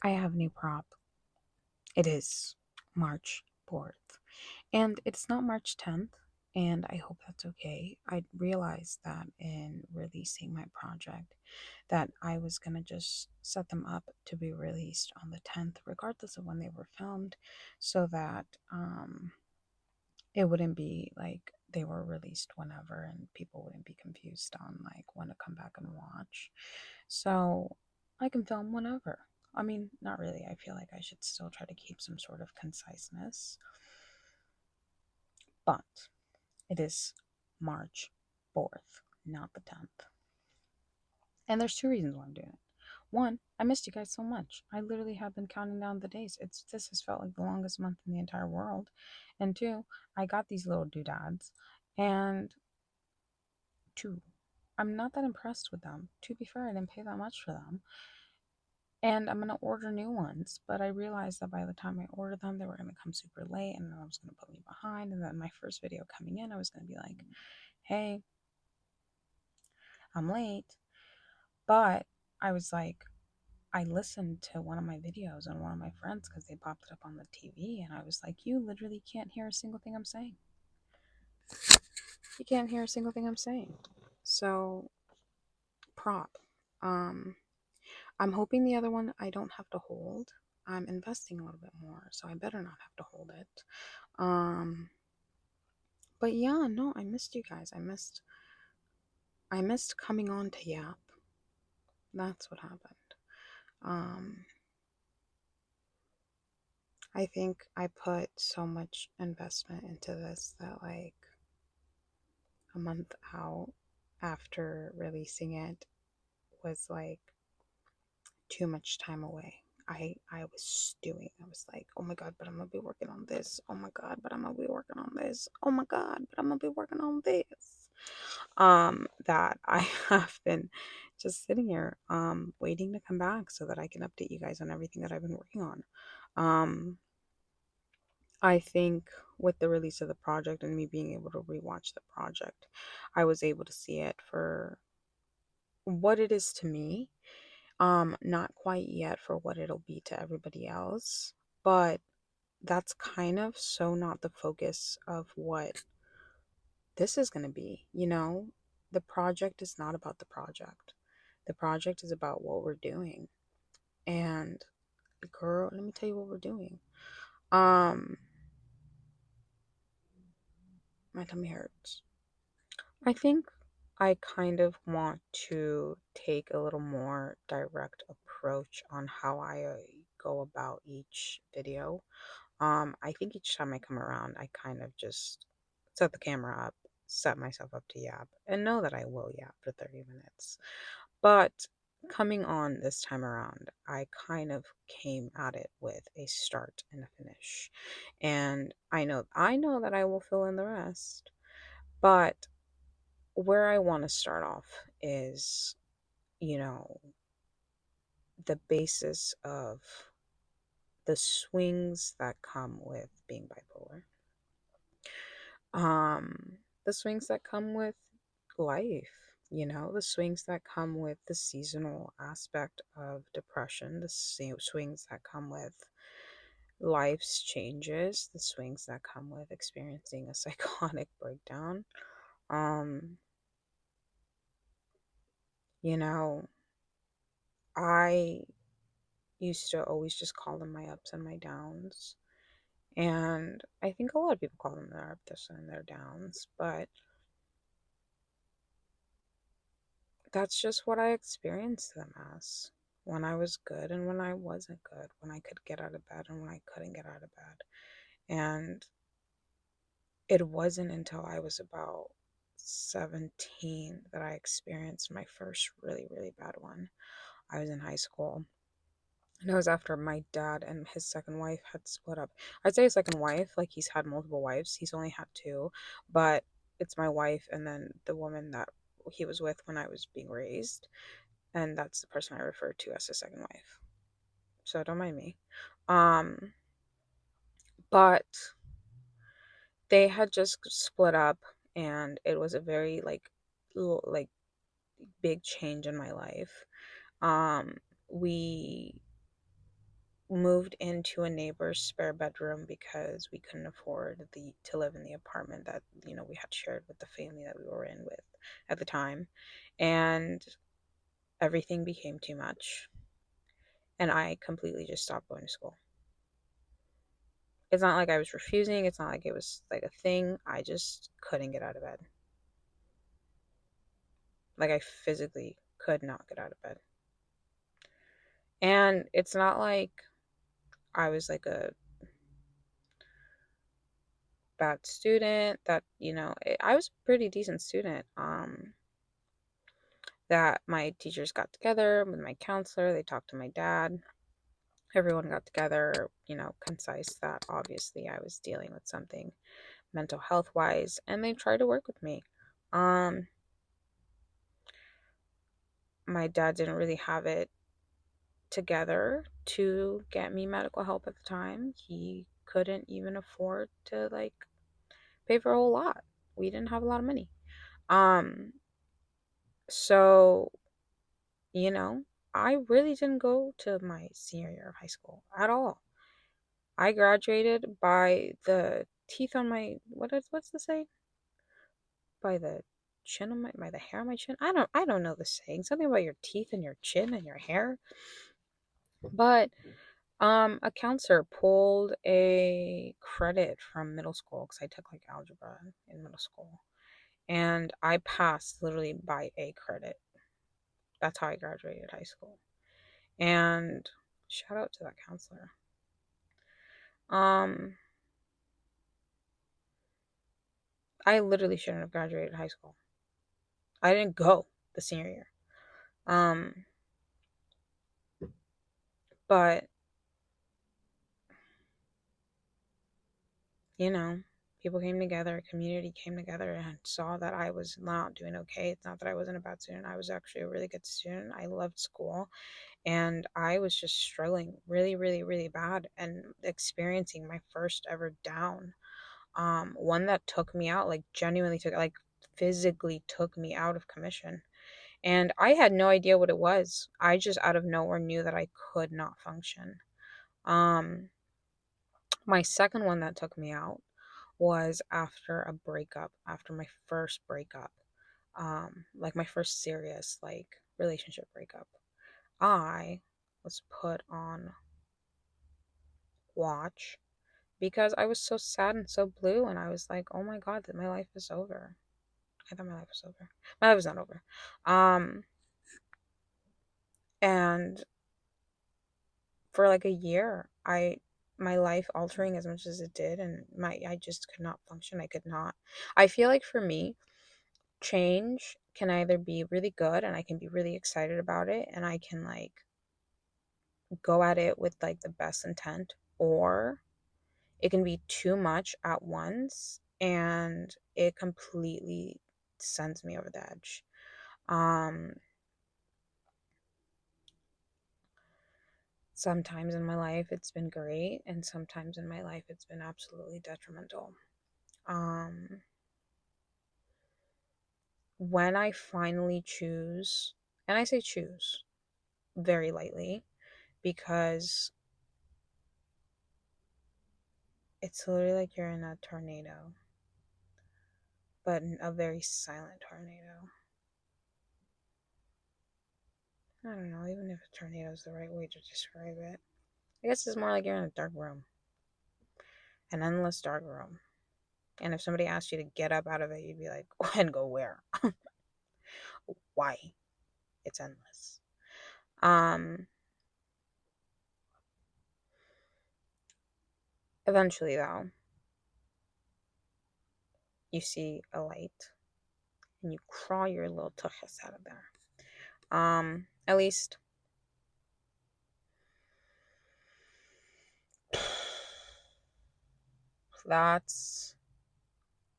I have a new prop. It is March 4th. And it's not March 10th, and I hope that's okay. I realized that in releasing my project that I was going to just set them up to be released on the 10th regardless of when they were filmed so that it wouldn't be like they were released whenever and people wouldn't be confused on like when to come back and watch. So I can film whenever. I mean, not really. I feel like I should still try to keep some sort of conciseness. But it is March 4th, not the 10th. And there's two reasons why I'm doing it. One, I missed you guys so much. I literally have been counting down the days. This has felt like the longest month in the entire world. And two, I got these little doodads. And two, I'm not that impressed with them. To be fair, I didn't pay that much for them. And I'm gonna order new ones, but I realized that by the time I order them, they were gonna come super late, and that was gonna put me behind. And then my first video coming in, I was gonna be like, "Hey, I'm late." But I was like, I listened to one of my videos on one of my friends because they popped it up on the TV, and I was like, "You literally can't hear a single thing I'm saying. You can't hear a single thing I'm saying." So, prop. Um, I'm hoping the other one I don't have to hold. I'm investing a little bit more, so I better not have to hold it. Um, but yeah, no, I missed you guys. I missed coming on to Yap. That's what happened. Um, I think I put so much investment into this that like a month out after releasing it was like too much time away. I was stewing. I was like, oh my god, but I'm gonna be working on this. Oh my god, but I'm gonna be working on this. Oh my god, but I'm gonna be working on this. That I have been just sitting here waiting to come back so that I can update you guys on everything that I've been working on. Um I think with the release of the project and me being able to rewatch the project, I was able to see it for what it is to me. Not quite yet for what it'll be to everybody else, but that's kind of so not the focus of what this is going to be, you know? The project is not about the project. The project is about what we're doing. And girl, let me tell you what we're doing. Um, my tummy hurts. I think I kind of want to take a little more direct approach on how I go about each video. I think each time I come around, I kind of just set the camera up, set myself up to yap, and know that I will yap for 30 minutes. But coming on this time around, I kind of came at it with a start and a finish. And I know that I will fill in the rest. But where I want to start off is, you know, the basis of the swings that come with being bipolar. The swings that come with life, the swings that come with the seasonal aspect of depression, the swings that come with life's changes, the swings that come with experiencing a psychotic breakdown. Um, you know, I used to always just call them my ups and my downs. And I think a lot of people call them their ups and their downs, but that's just what I experienced them as. When I was good and when I wasn't good, when I could get out of bed and when I couldn't get out of bed. And it wasn't until I was about 17 that I experienced my first really, really bad one. I was in high school. And it was after my dad and his second wife had split up. I'd say his second wife, like he's had multiple wives. He's only had two, but it's my wife and then the woman that he was with when I was being raised. And that's the person I refer to as his second wife. So don't mind me. Um, but they had just split up and it was a very like big change in my life. We moved into a neighbor's spare bedroom because we couldn't afford to live in the apartment that we had shared with the family that we were in with at the time. And everything became too much, and I completely just stopped going to school. It's not like I was refusing, it's not like it was like a thing. I just couldn't get out of bed. Like, I physically could not get out of bed. And it's not like I was like a bad student. That I was a pretty decent student. That my teachers got together with my counselor, they talked to my dad, everyone got together, concise that obviously I was dealing with something mental health wise, and they tried to work with me. um my dad didn't really have it together to get me medical help at the time. He couldn't even afford to like pay for a whole lot. We didn't have a lot of money. um so you know I really didn't go to my senior year of high school at all. I graduated by the teeth on my what's the say? By the chin on my by the hair on my chin. I don't know the saying. Something about your teeth and your chin and your hair. But a counselor pulled a credit from middle school because I took like algebra in middle school. And I passed literally by a credit. That's how I graduated high school. And shout out to that counselor. Um I literally shouldn't have graduated high school. I didn't go the senior year. Um, but you know, people came together, community came together and saw that I was not doing okay. It's not that I wasn't a bad student. I was actually a really good student. I loved school, and I was just struggling really, really, really bad and experiencing my first ever down. One that took me out, like genuinely took, like physically took me out of commission. And I had no idea what it was. I just out of nowhere knew that I could not function. Um, my second one that took me out was after a breakup, after my first breakup. Like my first serious like relationship breakup. I was put on watch because I was so sad and so blue, and I was like, "Oh my god, that my life is over." I thought my life was over. My life was not over. Um and for like a year, my life altering as much as it did, and my I just could not function. I could not. I feel like for me, change can either be really good and I can be really excited about it and I can like go at it with like the best intent, or it can be too much at once and it completely sends me over the edge. Um Sometimes in my life it's been great, and sometimes in my life it's been absolutely detrimental. Um when I finally choose, and I say choose very lightly because it's literally like you're in a tornado, but a very silent tornado. I don't know, even if a tornado is the right way to describe it. I guess it's more like you're in a dark room, an endless dark room. And if somebody asked you to get up out of it, you'd be like, and go where? Why? It's endless. Um, Eventually, though, you see a light and you crawl your little tuchus out of there. At least that's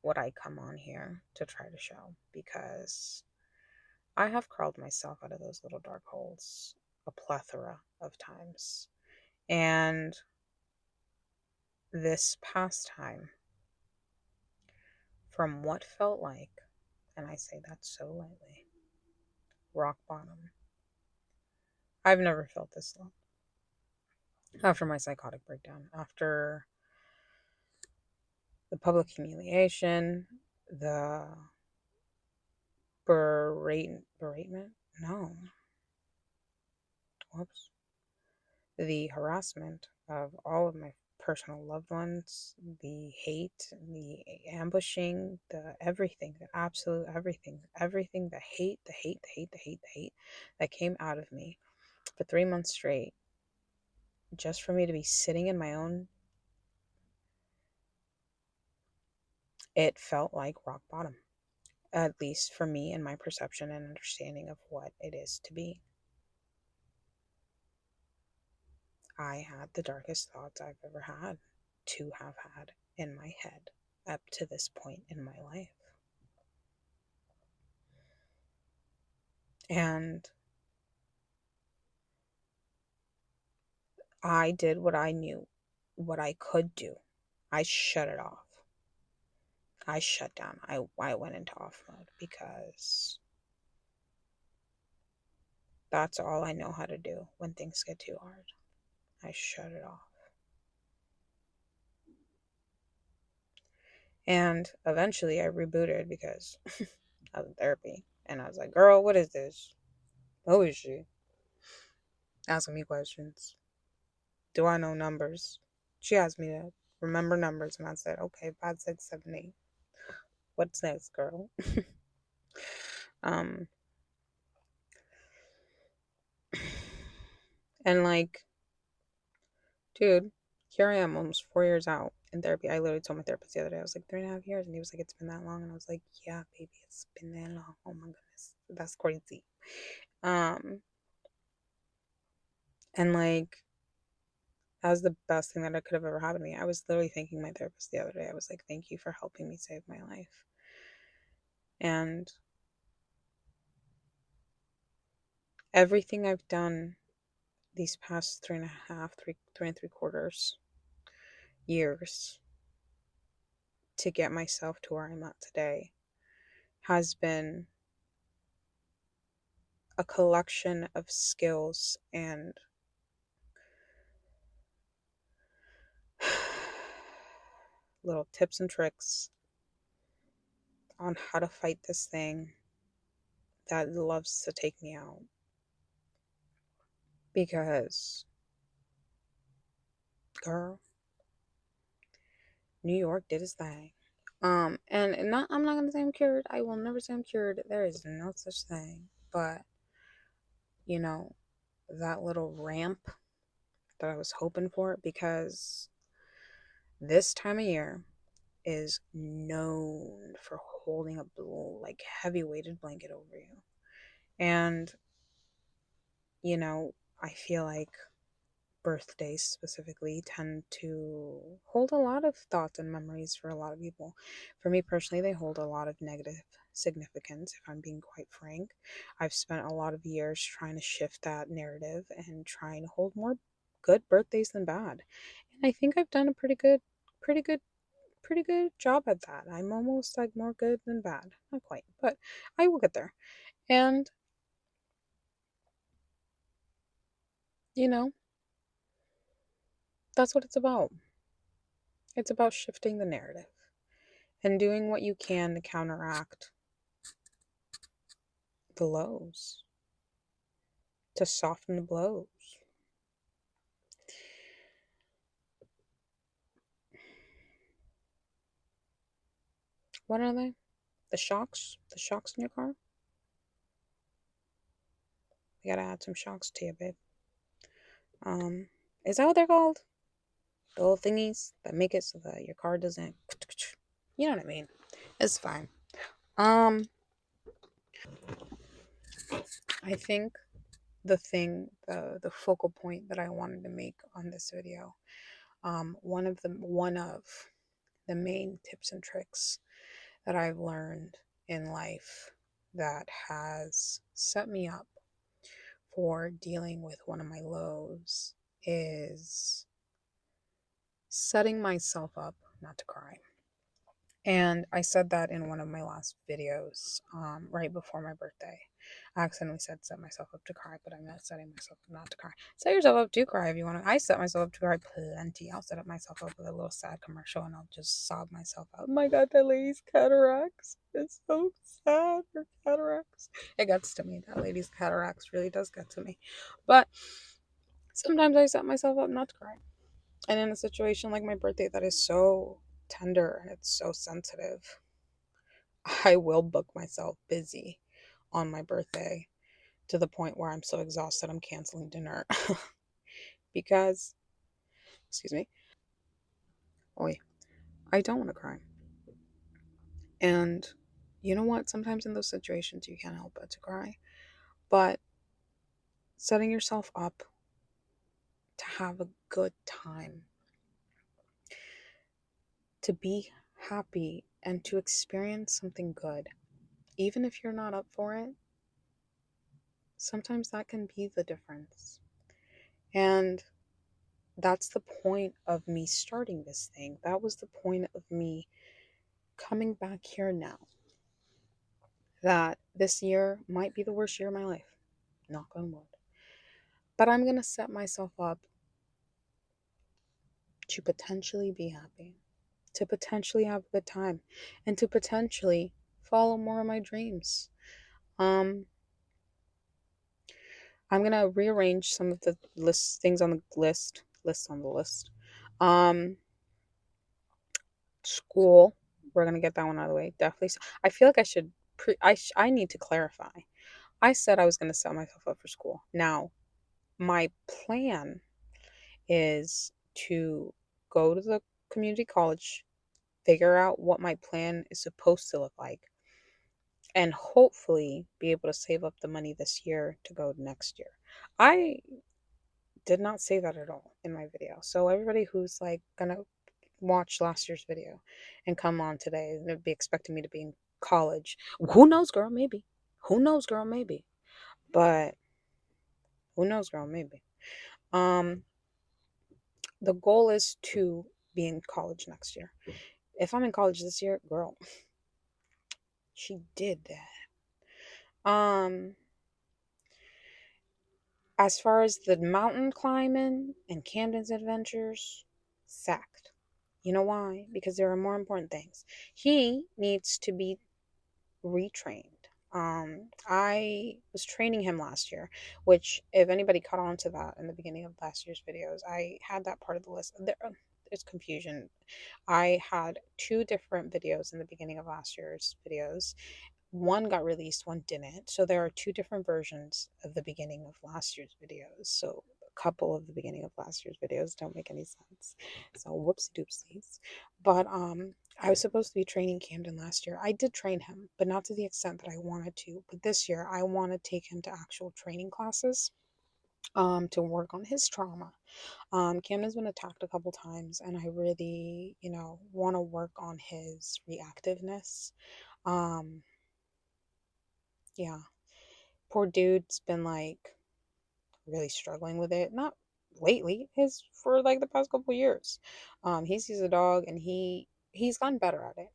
what I come on here to try to show, because I have crawled myself out of those little dark holes a plethora of times. And this past time, from what felt like, and I say that so lightly, rock bottom, I've never felt this low. after my psychotic breakdown, after the public humiliation, the beratement, no, whoops, the harassment of all of my personal loved ones, the hate, the ambushing, the everything, the absolute everything, the hate, the hate that came out of me for 3 months straight, just for me to be sitting in my own, it felt like rock bottom, at least for me and my perception and understanding of what it is to be. I had the darkest thoughts I've ever had to have had in my head up to this point in my life. And I did what I knew, what I could do. I shut it off. I shut down. I went into off mode because that's all I know how to do when things get too hard. I shut it off. And eventually I rebooted because I was in therapy. And I was like, girl, what is this? Who is she? Asking me questions. Do I know numbers? She asked me to remember numbers. And I said, okay, 5, 6, 7, 8. What's next, girl? um, and like, dude, here I am almost 4 years out in therapy. I literally told my therapist the other day, I was like, 3.5 years. And he was like, it's been that long. And I was like, yeah, baby, it's been that long. Oh my goodness. That's crazy. And like, that was the best thing that could have ever happened to me. I was literally thanking my therapist the other day. I was like, thank you for helping me save my life. And everything I've done these past 3.75, 3.75 years to get myself to where I'm at today has been a collection of skills and little tips and tricks on how to fight this thing that loves to take me out. Because, girl, New York did its thing. And not I'm not gonna say I'm cured. I will never say I'm cured. There is no such thing. But, you know, that little ramp that I was hoping for, because this time of year is known for holding a like heavy weighted blanket over you. And, you know, I feel like birthdays specifically tend to hold a lot of thoughts and memories for a lot of people. For me personally, they hold a lot of negative significance, if I'm being quite frank. I've spent a lot of years trying to shift that narrative and trying to hold more good birthdays than bad. And I think I've done a pretty good pretty good job at that. I'm almost like more good than bad. Not quite, but I will get there. And, you know, that's what it's about. It's about shifting the narrative and doing what you can to counteract the lows, to soften the blows. What are they? The shocks? The shocks in your car? We gotta add some shocks to you, babe. Is that what they're called? The little thingies that make it so that your car doesn't. You know what I mean? It's fine. I think the focal point that I wanted to make on this video, one of the main tips and tricks that I've learned in life that has set me up for dealing with one of my lows is setting myself up not to cry. And I said that in one of my last videos, right before my birthday. I accidentally said set myself up to cry, but I'm not setting myself up not to cry. Set yourself up to cry if you want to. I set myself up to cry plenty. I'll set up myself up with a little sad commercial and I'll just sob myself out. Oh my god, that lady's cataracts. It's so sad. Her cataracts. It gets to me. That lady's cataracts really does get to me. But sometimes I set myself up not to cry. And in a situation like my birthday that is so tender and it's so sensitive, I will book myself busy on my birthday to the point where I'm so exhausted I'm canceling dinner because, excuse me, oi, I don't want to cry. And you know what? Sometimes in those situations you can't help but to cry. But setting yourself up to have a good time, to be happy, and to experience something good, even if you're not up for it, sometimes that can be the difference. And that's the point of me starting this thing. That was the point of me coming back here now. That this year might be the worst year of my life. Knock on wood. But I'm going to set myself up to potentially be happy, to potentially have a good time, and to potentially follow more of my dreams. Um, I'm going to rearrange some of the things on the list. Um, School. We're gonna get that one out of the way. Definitely. I feel like I should. I need to clarify. I said I was gonna set myself up for school. Now, my plan is to go to the community college, figure out what my plan is supposed to look like, and hopefully be able to save up the money this year to go next year. I did not say that at all in my video. So everybody who's like gonna watch last year's video and come on today and be expecting me to be in college. Who knows, girl? Maybe. Who knows, girl? Maybe. But who knows, girl? Maybe. Um, the goal is to be in college next year. If I'm in college this year, girl, she did that. As far as the mountain climbing and Camden's adventures, sacked. You know why? Because there are more important things. He needs to be retrained. I was training him last year, which if anybody caught on to that in the beginning of last year's videos, I had that part of the list. There's confusion. I had two different videos in the beginning of last year's videos. One got released, one didn't. So there are two different versions of the beginning of last year's videos. So a couple of the beginning of last year's videos don't make any sense. So whoopsie doopsies. But I was supposed to be training Camden last year. I did train him, but not to the extent that I wanted to. But this year I want to take him to actual training classes to work on his trauma. Camden's been attacked a couple times and I really, want to work on his reactiveness. Um yeah, poor dude's been like really struggling with it. Not lately, his for like the past couple years. He sees a dog and he's gotten better at it.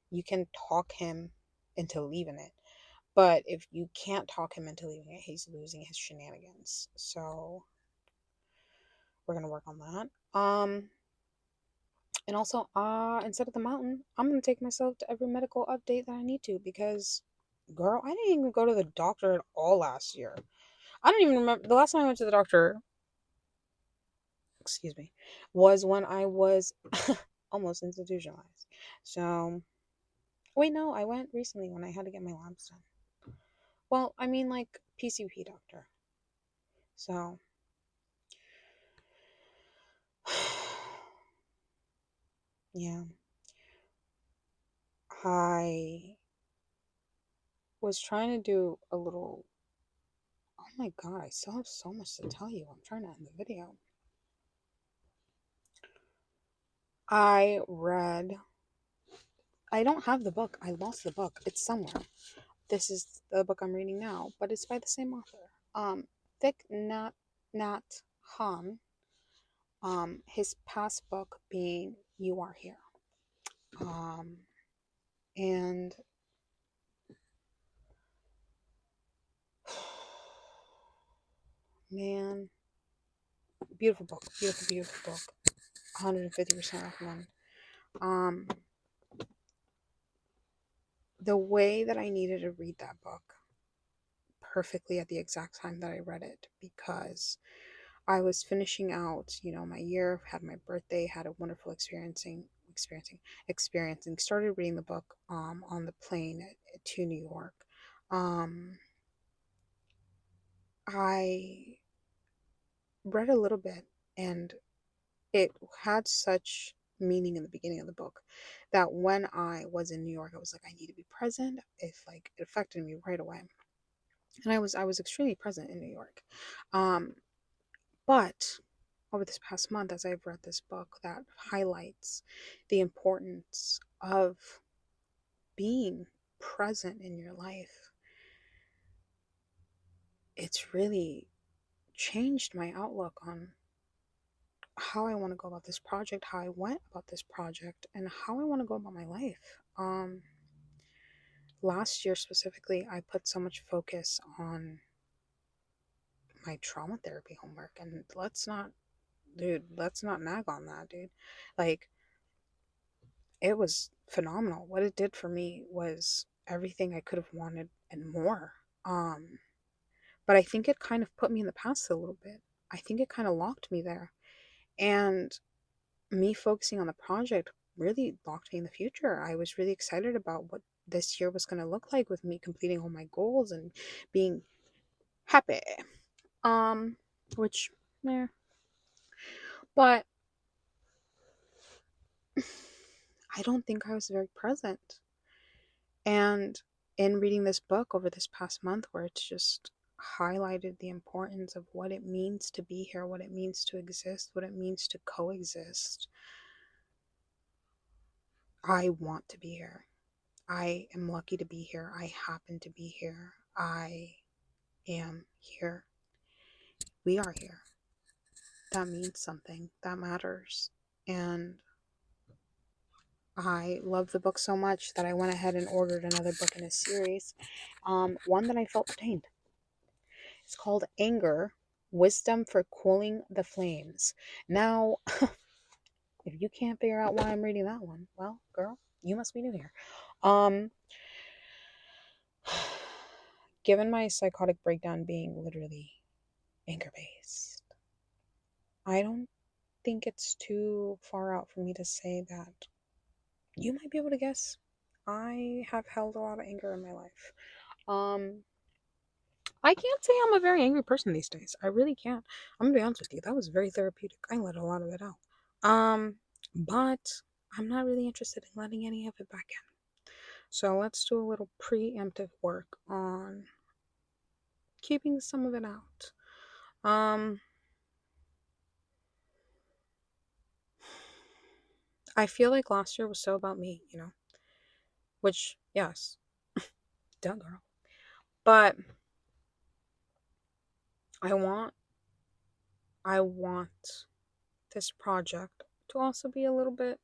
You can talk him into leaving it, but if you can't talk him into leaving it, he's losing his shenanigans. So we're gonna work on that. And also, instead of the mountain, I'm gonna take myself to every medical update that I need to because, girl, I didn't even go to the doctor at all last year. I don't even remember the last time I went to the doctor, excuse me, was when I was almost institutionalized. So, wait, no, I went recently when I had to get my labs done. Well, I mean, like PCP doctor. So, yeah, I was trying to do a little. Oh my god, I still have so much to tell you. I'm trying to end the video. I read. I don't have the book. I lost the book. It's somewhere. This is the book I'm reading now, but it's by the same author. Thich Nhat Hanh. His past book being You Are Here. Um, and man, beautiful book, beautiful, beautiful book. 150% recommend. Um, the way that I needed to read that book perfectly at the exact time that I read it, because I was finishing out, my year, had my birthday, had a wonderful experiencing. Started reading the book on the plane to New York. Um, I read a little bit, and it had such meaning in the beginning of the book that when I was in New York, I was like, I need to be present. If like it affected me right away, and I was extremely present in New York. Um, but over this past month, as I've read this book that highlights the importance of being present in your life, it's really changed my outlook on how I want to go about this project, how I went about this project, and how I want to go about my life. Last year specifically, I put so much focus on my trauma therapy homework, and let's not nag on that, dude. Like, it was phenomenal. What it did for me was everything I could have wanted and more. Um, but I think it kind of put me in the past a little bit. I think it kind of locked me there. And me focusing on the project really locked me in the future. I was really excited about what this year was going to look like with me completing all my goals and being happy. Um, which, yeah. But I don't think I was very present. And in reading this book over this past month, where it's just highlighted the importance of what it means to be here, what it means to exist, what it means to coexist, I want to be here. I am lucky to be here. I happen to be here. I am here. We are here. That means something. That matters. And I love the book so much that I went ahead and ordered another book in a series. One that I felt retained. It's called Anger, Wisdom for Cooling the Flames. Now, if you can't figure out why I'm reading that one, well, girl, you must be new here. Um, given my psychotic breakdown being literally anger based, I don't think it's too far out for me to say that you might be able to guess. I have held a lot of anger in my life. Um, I can't say I'm a very angry person these days. I really can't. I'm gonna be honest with you. That was very therapeutic. I let a lot of it out. But I'm not really interested in letting any of it back in. So let's do a little preemptive work on keeping some of it out. Um, I feel like last year was so about me, which, yes, duh, girl. But I want, I want this project to also be a little bit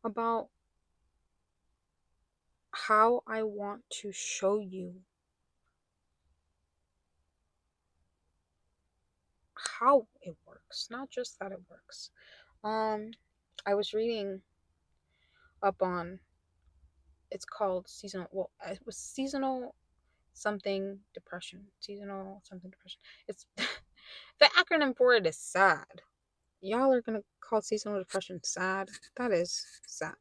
about how I want to show you how it works, not just that it works. Um, I was reading up on, it's called seasonal. Well, it was seasonal something depression. Seasonal something depression. It's the acronym for it is SAD. Y'all are gonna call seasonal depression sad. That is sad.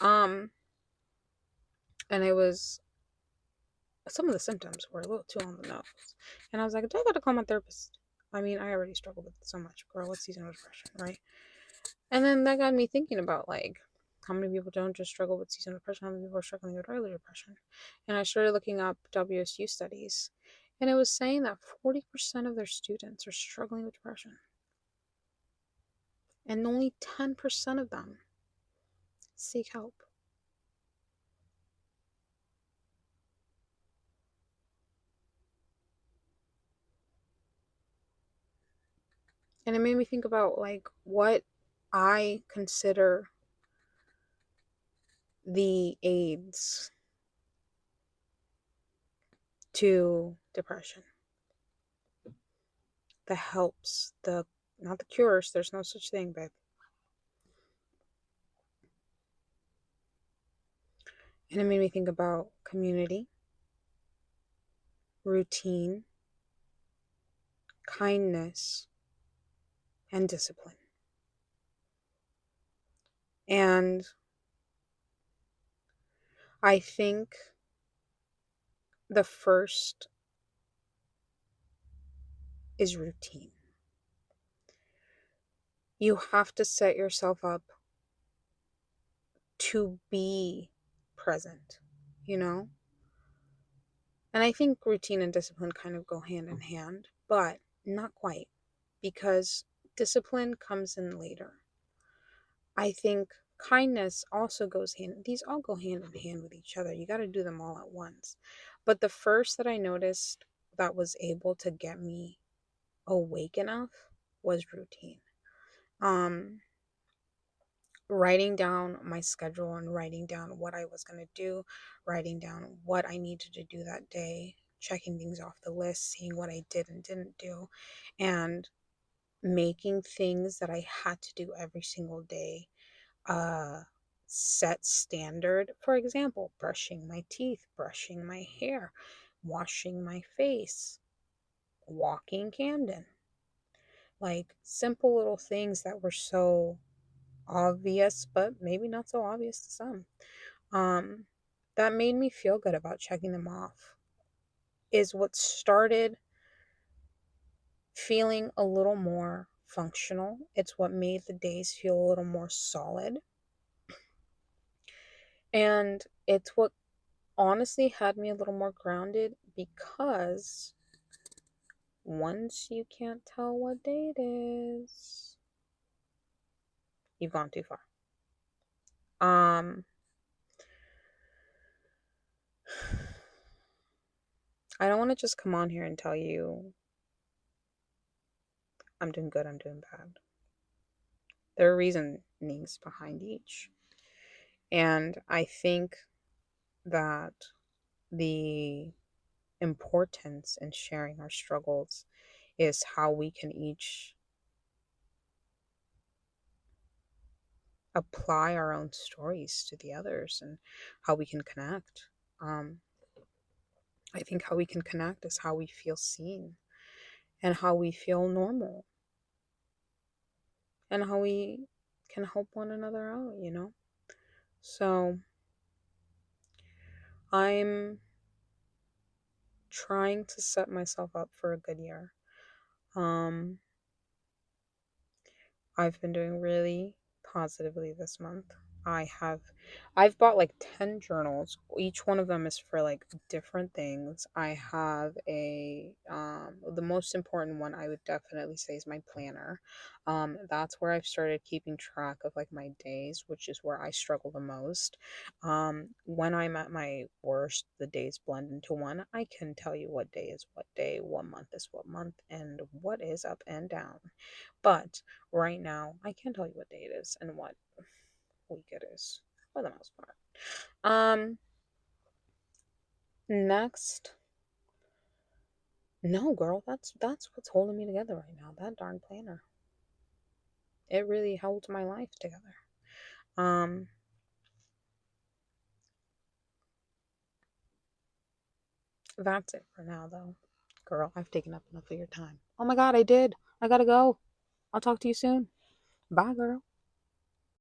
Um, and it was, some of the symptoms were a little too on the nose, and I was like, do I gotta call my therapist? I mean, I already struggle with it so much, girl. What's seasonal depression, right? And then that got me thinking about like how many people don't just struggle with seasonal depression, how many people are struggling with early depression. And I started looking up WSU studies, and it was saying that 40% of their students are struggling with depression, and only 10% of them seek help. And it made me think about like what I consider the aids to depression, the helps, the not the cures, there's no such thing, babe. And it made me think about community, routine, kindness, and discipline. And I think the first is routine. You have to set yourself up to be present, you know? And I think routine and discipline kind of go hand in hand, but not quite, because discipline comes in later. I think kindness also goes hand, these all go hand in hand with each other. You got to do them all at once. But the first that I noticed that was able to get me awake enough was routine. Um, Writing down my schedule and writing down what I was going to do, writing down what I needed to do that day, checking things off the list, seeing what I did and didn't do, and making things that I had to do every single day set standard. For example, brushing my teeth, brushing my hair, washing my face, walking Camden. Like simple little things that were so obvious, but maybe not so obvious to some. Um, that made me feel good about checking them off, is what started feeling a little more functional. It's what made the days feel a little more solid. And it's what honestly had me a little more grounded, because once you can't tell what day it is, you've gone too far. I don't want to just come on here and tell you I'm doing good, I'm doing bad. There are reasonings behind each. And I think that the importance in sharing our struggles is how we can each apply our own stories to the others and how we can connect. Um, I think how we can connect is how we feel seen and how we feel normal and how we can help one another out, you know? So I'm trying to set myself up for a good year. Um, I've been doing really positively this month. I have I've bought like 10 journals. Each one of them is for like different things. I have a the most important one I would definitely say is my planner. That's where I've started keeping track of like my days, which is where I struggle the most. When I'm at my worst, the days blend into one. I can tell you what day is what day, what month is what month, and what is up and down. But right now, I can't tell you what day it is and what week it is for the most part. Next, no, girl, that's what's holding me together right now. That darn planner. It really holds my life together. Um, that's it for now, though. Girl, I've taken up enough of your time. Oh my God, I did. I gotta go. I'll talk to you soon. Bye, girl.